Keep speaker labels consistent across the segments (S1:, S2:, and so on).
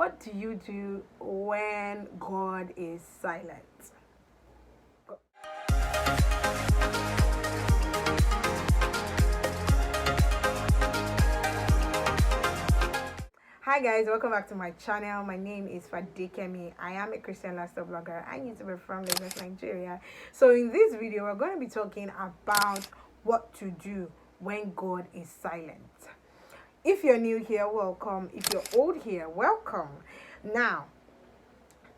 S1: What do you do when God is silent? Hi guys, welcome back to my channel. My name is Fadekemi. I am a Christian lifestyle blogger and YouTuber from Lagos, Nigeria. So in this video, we're going to be talking about what to do when God is silent. If you're new here, welcome. If you're old here, welcome. Now,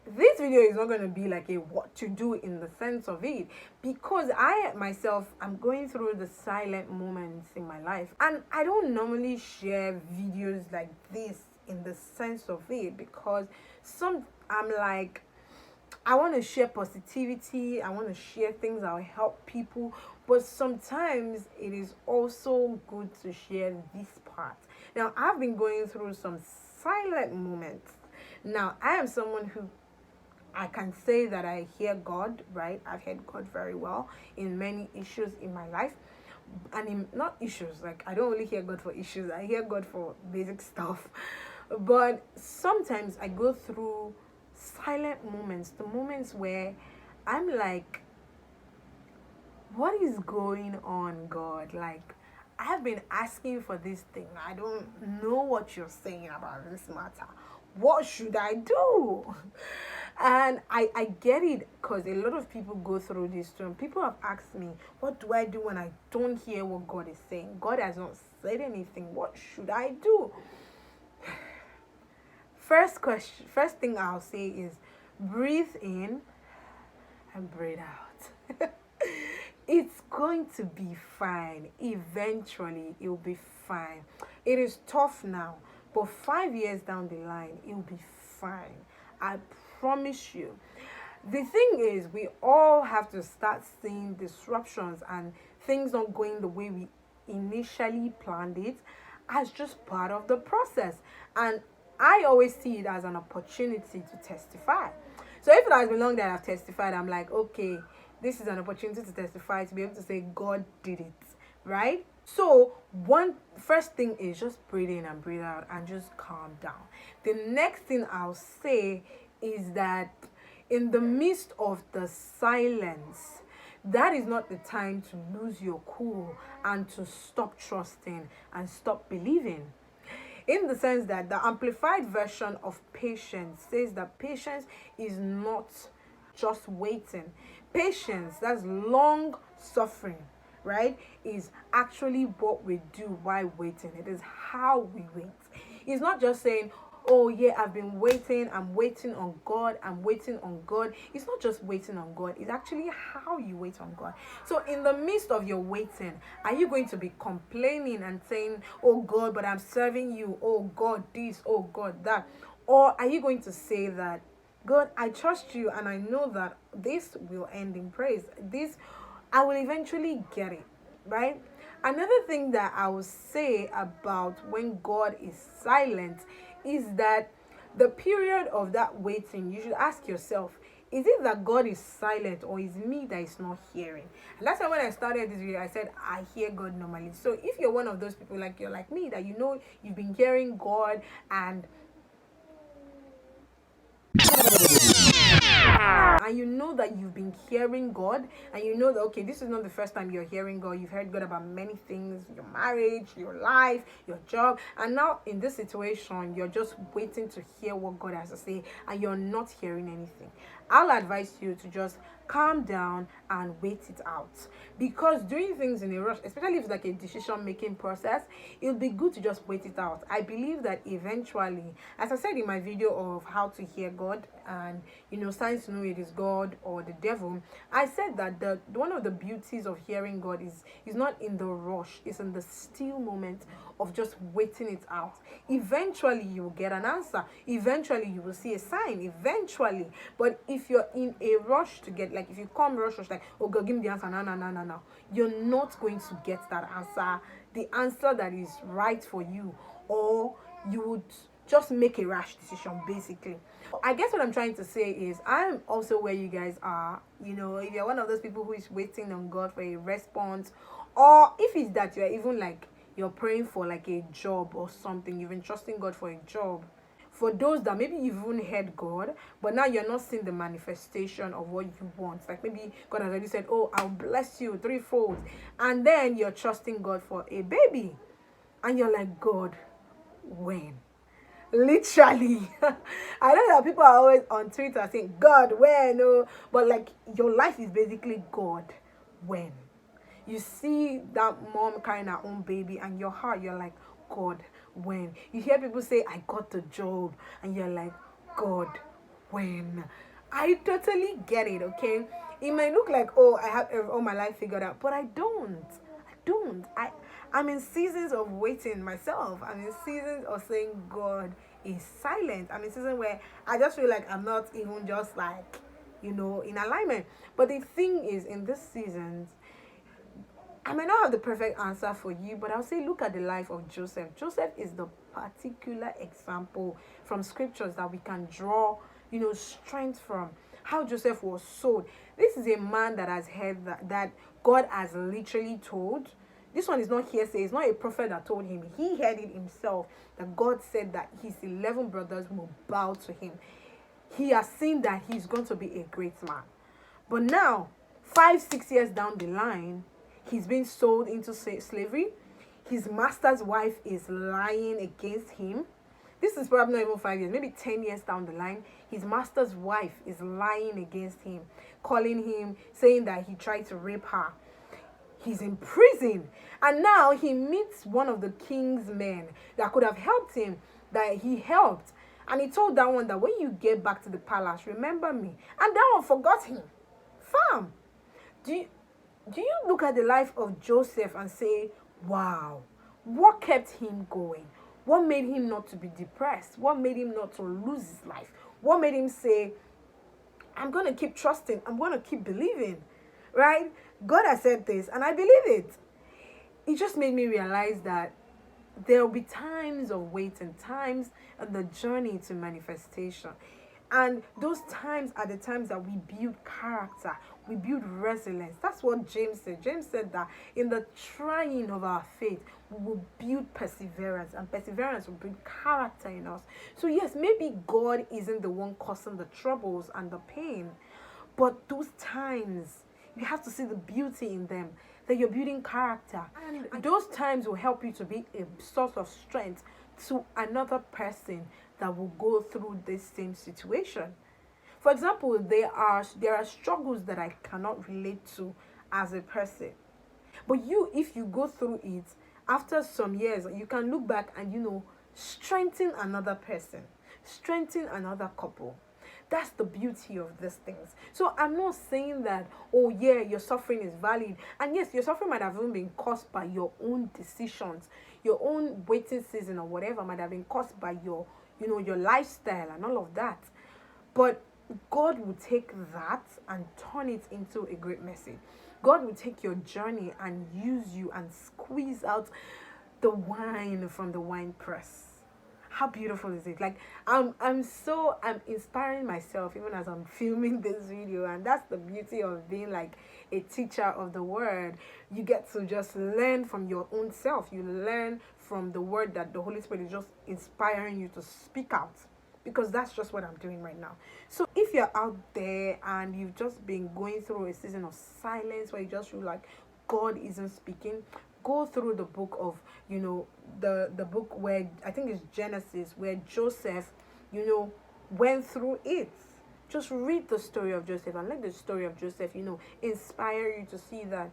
S1: this video is not going to be like a what to do in the sense of it, because I myself am going through the silent moments in my life, and I don't normally share videos like this in the sense of it, because I'm like, I want to share positivity, I want to share things that will help people, but sometimes it is also good to share this part. Now, I've been going through some silent moments. Now, I am someone who, I can say that I hear God, right? I've heard God very well in many issues in my life. And in not issues, like I don't really hear God for issues, I hear God for basic stuff. But sometimes I go through silent moments, the moments where I'm like, what is going on, God? Like, I've been asking for this thing. I don't know what you're saying about this matter. What should I do? And I get it, because a lot of people go through this too. People have asked me, what do I do when I don't hear what God is saying? God has not said anything. What should I do? First thing I'll say is breathe in and breathe out. It's going to be fine. Eventually, it will be fine. It is tough now, but 5 years down the line, it will be fine. I promise you. The thing is, we all have to start seeing disruptions and things not going the way we initially planned it as just part of the process. And I always see it as an opportunity to testify. So if it has been long that I've testified, I'm like, okay, this is an opportunity to testify, to be able to say God did it, right? So one first thing is just breathe in and breathe out and just calm down. The next thing I'll say is that in the midst of the silence, that is not the time to lose your cool and to stop trusting and stop believing. In the sense that the amplified version of patience says that patience is not just waiting. Patience, that's long suffering, right, is actually what we do while waiting. It is how we wait. It's not just saying, oh yeah, I've been waiting, I'm waiting on God, I'm waiting on God. It's not just waiting on God, it's actually how you wait on God. So in the midst of your waiting, are you going to be complaining and saying, oh God, but I'm serving you, oh God this, oh God that? Or are you going to say that, God, I trust you and I know that this will end in praise. This, I will eventually get it, right? Another thing that I will say about when God is silent is that the period of that waiting, you should ask yourself, is it that God is silent or is me that is not hearing? And that's why when I started this video, I said I hear God normally. So if you're one of those people, like you're like me, that you know you've been hearing God and you know that you've been hearing God, and you know that, okay, this is not the first time you're hearing God. You've heard God about many things, your marriage, your life, your job, and now in this situation, you're just waiting to hear what God has to say, and you're not hearing anything. I'll advise you to just calm down and wait it out, because doing things in a rush, especially if it's like a decision making process, it'll be good to just wait it out. I believe that eventually, as I said in my video of how to hear God and signs to know it is God or the devil, I said that the one of the beauties of hearing God is not in the rush, it's in the still moment of just waiting it out. Eventually you will get an answer, eventually you will see a sign, eventually. But if you're in a rush to get, like if you come rush like, oh God, give me the answer now, you're not going to get that answer, the answer that is right for you, or you would just make a rash decision basically. I guess what I'm trying to say is I'm also where you guys are. If you're one of those people who is waiting on God for a response, or if it's that you're even like you're praying for like a job or something, you've been trusting God for a job, for those that maybe you've even heard God, but now you're not seeing the manifestation of what you want. Like maybe God has already said, oh, I'll bless you threefold. And then you're trusting God for a baby. And you're like, God, when? Literally. I know that people are always on Twitter saying, God, when? Oh, but like your life is basically God, when? You see that mom carrying her own baby, and your heart, you're like, God, when? You hear people say, I got the job, and you're like, God, when? I totally get it, okay? It may look like, oh, I have all my life figured out, but I don't. I'm in seasons of waiting myself. I'm in seasons of saying God is silent. I'm in seasons where I just feel like I'm not even just like, in alignment. But the thing is, in this season, I may not have the perfect answer for you, but I'll say look at the life of Joseph. Joseph is the particular example from scriptures that we can draw, strength from. How Joseph was sold. This is a man that has heard that God has literally told. This one is not hearsay. It's not a prophet that told him. He heard it himself, that God said that his 11 brothers will bow to him. He has seen that he's going to be a great man. But now, 5-6 years down the line, he's been sold into slavery. His master's wife is lying against him. This is probably not even 5 years, maybe 10 years down the line. His master's wife is lying against him, calling him, saying that he tried to rape her. He's in prison. And now he meets one of the king's men that could have helped him, that he helped. And he told that one that when you get back to the palace, remember me. And that one forgot him. Fam, do you look at the life of Joseph and say, wow, what kept him going? What made him not to be depressed? What made him not to lose his life? What made him say, I'm going to keep trusting. I'm going to keep believing, right? God has said this, and I believe it. It just made me realize that there will be times of waiting, times of the journey to manifestation. And those times are the times that we build character, we build resilience. That's what James said. James said that in the trying of our faith, we will build perseverance, and perseverance will build character in us. So yes, maybe God isn't the one causing the troubles and the pain, but those times, you have to see the beauty in them, that you're building character. And those times will help you to be a source of strength to another person that will go through this same situation. For example, there are struggles that I cannot relate to as a person. But if you go through it, after some years, you can look back and, strengthen another person, strengthen another couple. That's the beauty of these things. So I'm not saying that, oh yeah, your suffering is valid. And yes, your suffering might have even been caused by your own decisions, your own waiting season or whatever might have been caused by your lifestyle and all of that. But God will take that and turn it into a great message. God will take your journey and use you and squeeze out the wine from the wine press. How beautiful is it? Like I'm inspiring myself even as I'm filming this video, and that's the beauty of being like a teacher of the word. You get to just learn from your own self. You learn from the word that the Holy Spirit is just inspiring you to speak out, because that's just what I'm doing right now. So if you're out there and you've just been going through a season of silence where you just feel like God isn't speaking, go through the book of, the book where I think it's Genesis, where Joseph, went through it. Just read the story of Joseph and let the story of Joseph, inspire you to see that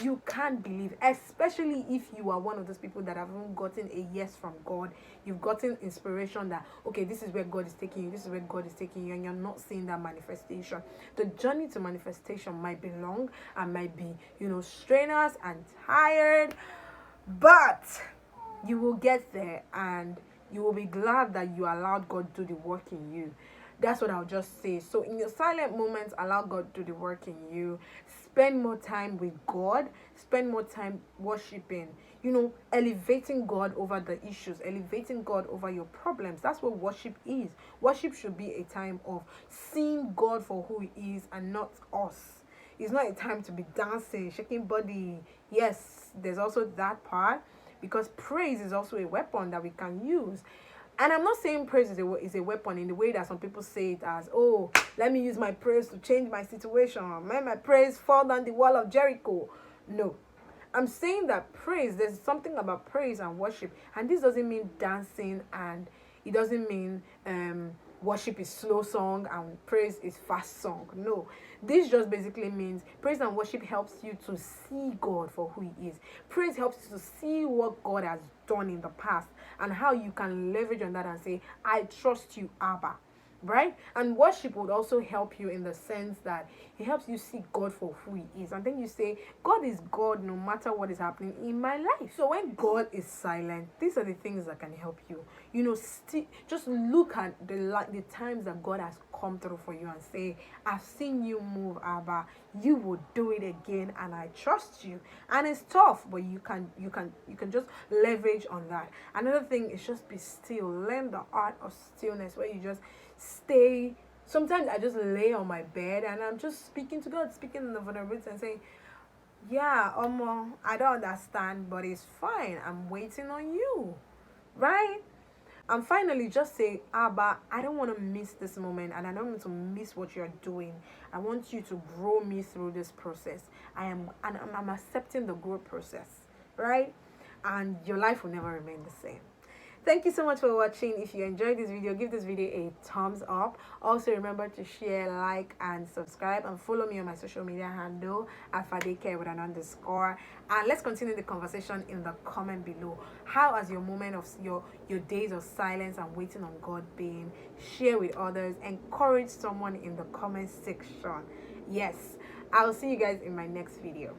S1: you can't believe, especially if you are one of those people that haven't gotten a yes from God. You've gotten inspiration that, okay, this is where God is taking you, this is where God is taking you, and you're not seeing that manifestation. The journey to manifestation might be long and might be, strenuous and tired, but you will get there and you will be glad that you allowed God to do the work in you. That's what I'll just say. So in your silent moments, allow God to do the work in you. Spend more time with God. Spend more time worshiping. Elevating God over the issues. Elevating God over your problems. That's what worship is. Worship should be a time of seeing God for who He is and not us. It's not a time to be dancing, shaking body. Yes, there's also that part, because praise is also a weapon that we can use. And I'm not saying praise is a weapon in the way that some people say it as, oh, let me use my praise to change my situation. Let my praise fall down the wall of Jericho. No. I'm saying that praise, there's something about praise and worship. And this doesn't mean dancing, and it doesn't mean worship is slow song and praise is fast song. No. This just basically means praise and worship helps you to see God for who he is. Praise helps you to see what God has done in the past and how you can leverage on that and say, I trust you, Abba. Right? And worship would also help you in the sense that it helps you see God for who he is. And then you say, God is God no matter what is happening in my life. So when God is silent, these are the things that can help you. You know, just look at the times that God has come through for you and say, I've seen you move, Abba. You will do it again, and I trust you. And it's tough, but you can just leverage on that. Another thing is just be still. Learn the art of stillness, where you just stay. Sometimes I just lay on my bed and I'm just speaking to God, speaking in the vulnerability and saying, yeah, I don't understand, but it's fine. I'm waiting on you. Right? And finally, just say, Abba, I don't want to miss this moment, and I don't want to miss what you're doing. I want you to grow me through this process. I'm accepting the growth process, right? And your life will never remain the same. Thank you so much for watching. If you enjoyed this video, give this video a thumbs up. Also, remember to share, like, and subscribe, and follow me on my social media handle at Fadekemi with an underscore. And let's continue the conversation in the comment below. How has your moment of your days of silence and waiting on God been? Share with others. Encourage someone in the comment section. Yes, I'll see you guys in my next video.